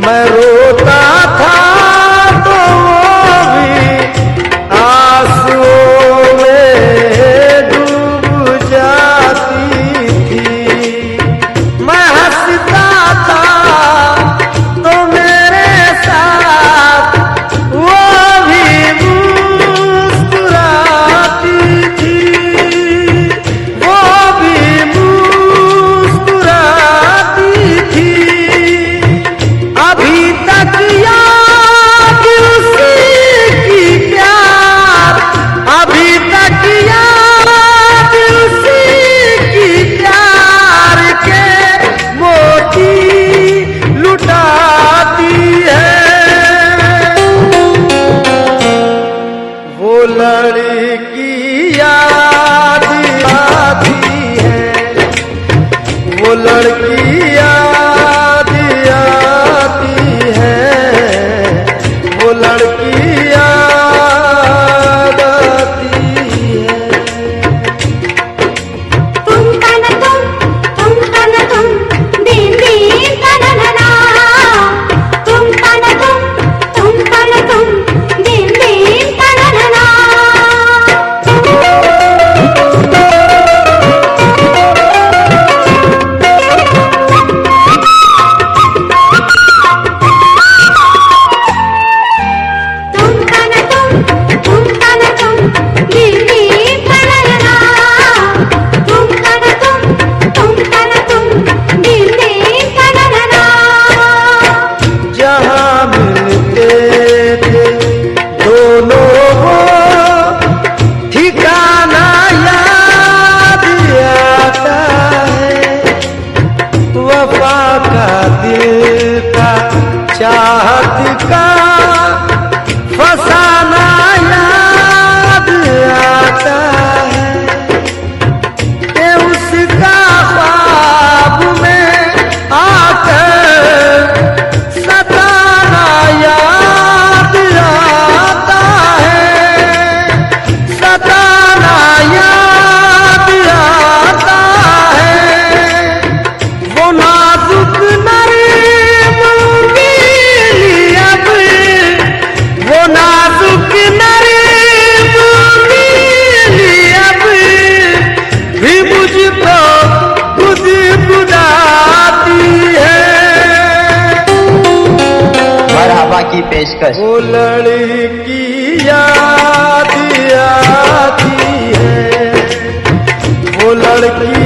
मैं रोता था तो वो भी आंसुओं में डूब जाती थी। मैं हंसता था तो मेरे साथ वो भी मुस्कुराती थी, वो भी मुस्कुराती थी। अभी तक याद उसी की प्यार, अभी तक याद उसी की प्यार के मोती लुटाती है। वो लड़की याद आती है, वो लड़की याद आती है, वो लड़की याद आती है। तुम तन तुम दिन दिन तनना, तुम तन तुम दिन दिन तनना। जहाँ मिलते थे दोनों वो ठिकाना याद आता है। वफा का दिल का चाहत का फसाना याद आता है कि उसका ख्वाब में आकर सताना याद आता है, सताना याद आता है। वो नाजुक नरम दिल अब, वो नाजुक नरम दिल अब भी मुझको गुदगुदाती है। मरहबा की पेशकश। वो लड़की याद आती है, वो लड़की